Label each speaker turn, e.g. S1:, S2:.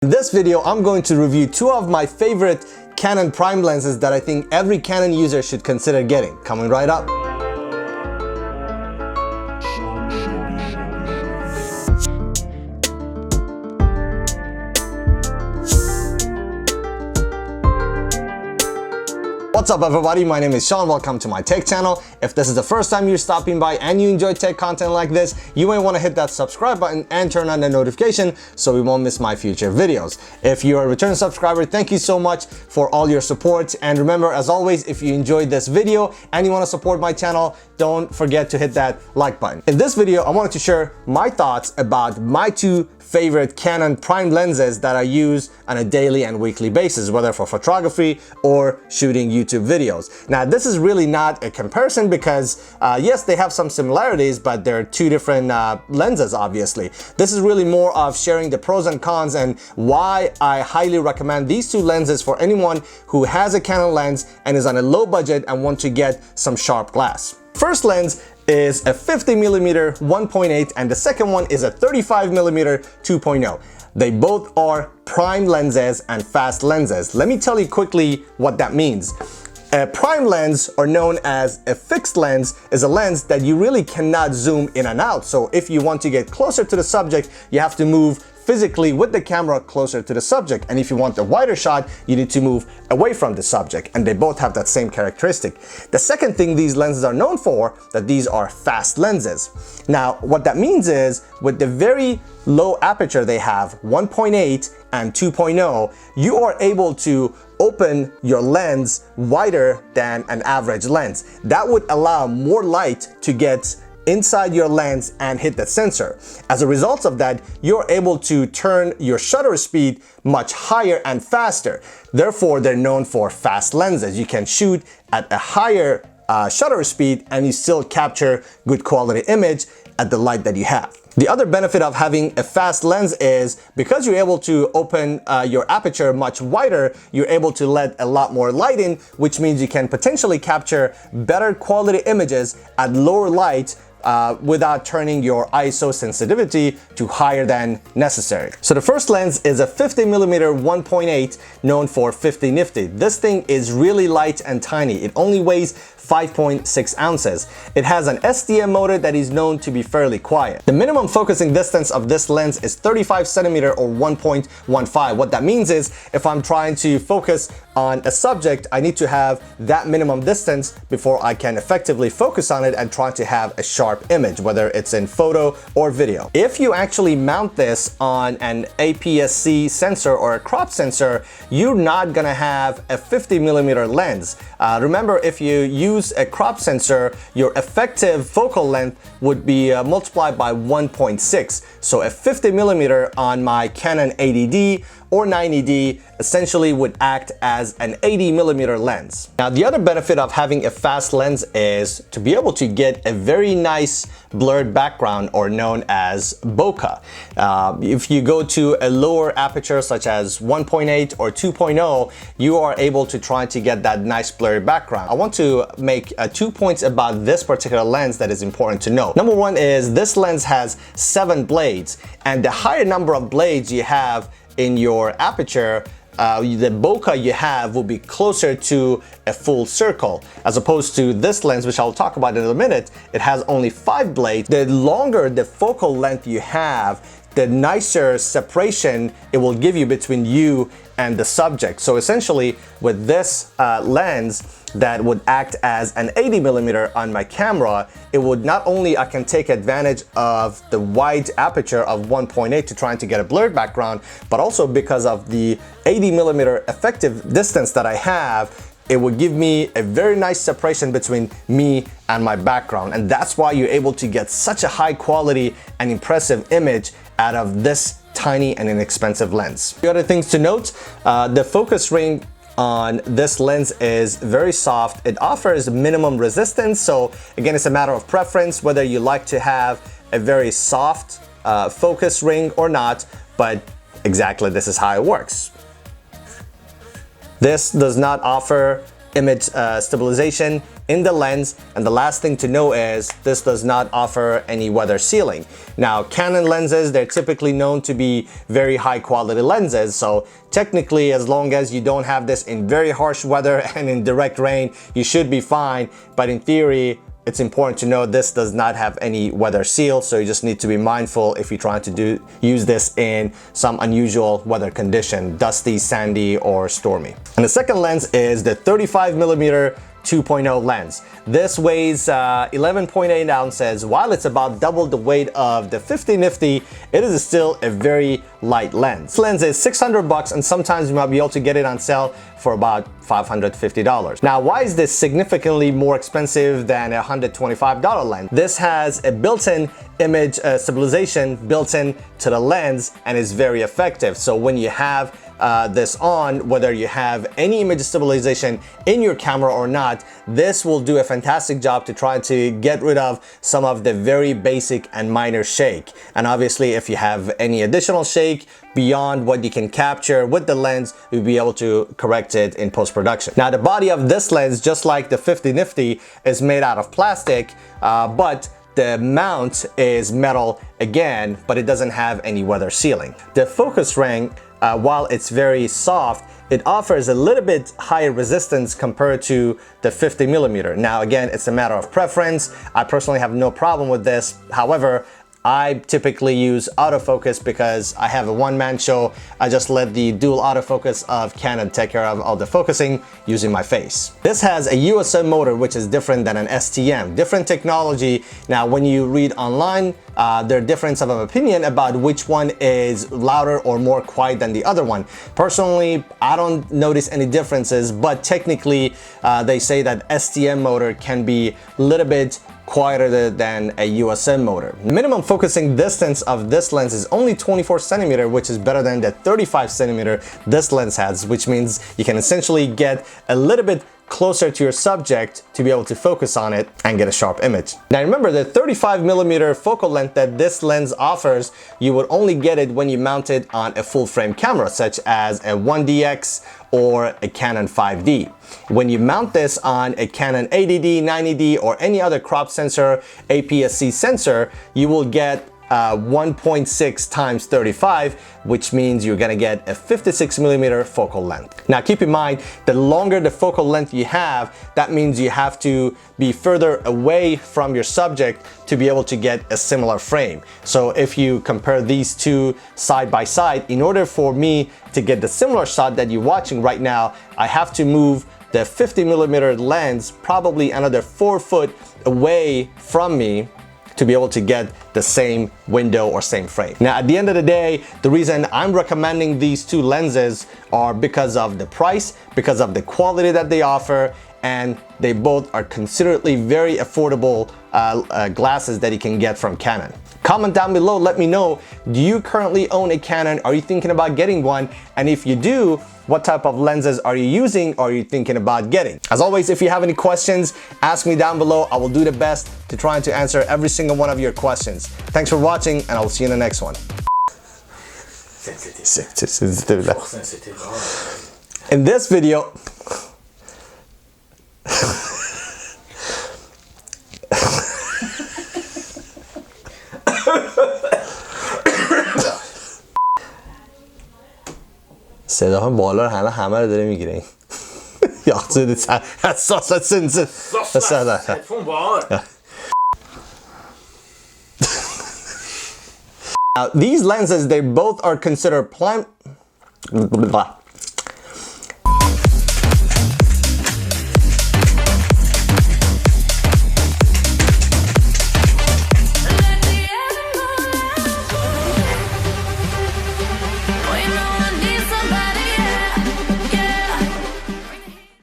S1: In this video, I'm going to review two of my favorite Canon Prime lenses that I think every Canon user should consider getting. Coming right up. What's up everybody, my name is Sean, welcome to my tech channel. If this is the first time you're stopping by and you enjoy tech content like this, you may want to hit that subscribe button and turn on the notification so you won't miss my future videos. If you're a return subscriber, thank you so much for all your support. And remember, as always, if you enjoyed this video and you want to support my channel, don't forget to hit that like button. In this video, I wanted to share my thoughts about my two favorite Canon Prime lenses that I use on a daily and weekly basis, whether for photography or shooting YouTube videos. Now, this is really not a comparison because yes, they have some similarities, but they're two different lenses, obviously. This is really more of sharing the pros and cons and why I highly recommend these two lenses for anyone who has a Canon lens and is on a low budget and want to get some sharp glass. First lens is a 50mm 1.8 and the second one is a 35mm 2.0. They both are prime lenses and fast lenses. Let me tell you quickly what that means. A prime lens, or known as a fixed lens, is a lens that you really cannot zoom in and out. So if you want to get closer to the subject, you have to move physically with the camera closer to the subject. And if you want a wider shot, you need to move away from the subject. And they both have that same characteristic. The second thing these lenses are known for, that these are fast lenses. Now, what that means is with the very low aperture they have, 1.8 and 2.0, you are able to open your lens wider than an average lens. That would allow more light to get inside your lens and hit the sensor. As a result of that, you're able to turn your shutter speed much higher and faster. Therefore, they're known for fast lenses. You can shoot at a higher shutter speed and you still capture good quality image at the light that you have. The other benefit of having a fast lens is because you're able to open your aperture much wider, you're able to let a lot more light in, which means you can potentially capture better quality images at lower light without turning your ISO sensitivity to higher than necessary. So the first lens is a 50mm 1.8 known for 50 nifty. This thing is really light and tiny. It only weighs 5.6 ounces. It has an SDM motor that is known to be fairly quiet. The minimum focusing distance of this lens is 35 centimeter or 1.15. What that means is if I'm trying to focus on a subject, I need to have that minimum distance before I can effectively focus on it and try to have a sharp image, whether it's in photo or video. If you actually mount this on an APS-C sensor or a crop sensor, you're not gonna have a 50mm lens. Remember, if you use a crop sensor, your effective focal length would be multiplied by 1.6. So a 50mm on my Canon 80D or 90D essentially would act as an 80mm lens. Now, the other benefit of having a fast lens is to be able to get a very nice blurred background, or known as bokeh. If you go to a lower aperture such as 1.8 or 2.0, you are able to try to get that nice blurry background. I want to make 2 points about this particular lens that is important to know. Number one is this lens has 7 blades, and the higher number of blades you have in your aperture, the bokeh you have will be closer to a full circle, as opposed to this lens, which I'll talk about in a minute. It has only 5 blades. The longer the focal length you have, the nicer separation it will give you between you and the subject. So essentially, with this lens that would act as an 80mm on my camera, it would not only I can take advantage of the wide aperture of 1.8 to trying to get a blurred background, but also because of the 80mm effective distance that I have, it would give me a very nice separation between me and my background. And that's why you're able to get such a high quality and impressive image out of this tiny and inexpensive lens. The other things to note, the focus ring on this lens is very soft. It offers minimum resistance. So again, it's a matter of preference, whether you like to have a very soft focus ring or not, but exactly this is how it works. This does not offer image stabilization in the lens, and the last thing to know is this does not offer any weather sealing. Now, Canon lenses, they're typically known to be very high quality lenses, so technically as long as you don't have this in very harsh weather and in direct rain, you should be fine. But in theory, it's important to know this does not have any weather seal, so you just need to be mindful if you're trying to use this in some unusual weather condition, dusty, sandy, or stormy. And the second lens is the 35mm 2.0 lens. This weighs 11.8 ounces. While it's about double the weight of the 50 nifty, it is still a very light lens. This lens is $600 and sometimes you might be able to get it on sale for about $550. Now, why is this significantly more expensive than a $125 lens? This has a built-in image stabilization built in to the lens and is very effective. So when you have this on, whether you have any image stabilization in your camera or not, this will do a fantastic job to try to get rid of some of the very basic and minor shake. And obviously, if you have any additional shake beyond what you can capture with the lens, you'll be able to correct it in post-production. Now, the body of this lens, just like the 50 nifty, is made out of plastic, but the mount is metal again, but it doesn't have any weather sealing. The focus ring, while it's very soft, it offers a little bit higher resistance compared to the 50mm. Now again, it's a matter of preference. I personally have no problem with this. However, I typically use autofocus because I have a one-man show. I just let the dual autofocus of Canon take care of all the focusing using my face. This has a USM motor, which is different than an STM. Different technology. Now, when you read online, there are differences of opinion about which one is louder or more quiet than the other one. Personally, I don't notice any differences, but technically, they say that STM motor can be a little bit quieter than a USM motor. Minimum focusing distance of this lens is only 24 centimeter, which is better than the 35 centimeter this lens has, which means you can essentially get a little bit closer to your subject to be able to focus on it and get a sharp image. Now remember, the 35mm focal length that this lens offers, you would only get it when you mount it on a full frame camera such as a 1DX or a Canon 5D. When you mount this on a Canon 80D, 90D, or any other crop sensor, APS-C sensor, you will get 1.6 times 35, which means you're gonna get a 56mm focal length. Now keep in mind, the longer the focal length you have, that means you have to be further away from your subject to be able to get a similar frame. So if you compare these two side by side, in order for me to get the similar shot that you're watching right now, I have to move the 50mm lens probably another 4 foot away from me to be able to get the same window or same frame. Now, at the end of the day, the reason I'm recommending these two lenses are because of the price, because of the quality that they offer, and they both are considerably very affordable glasses that you can get from Canon. Comment down below, let me know, do you currently own a Canon? Are you thinking about getting one? And if you do, what type of lenses are you using or are you thinking about getting? As always, if you have any questions, ask me down below. I will do the best to try to answer every single one of your questions. Thanks for watching, and I will see you in the next one. In this video, صداها بالا رو همه رو داره میگیره. Now, these lenses, they both are considered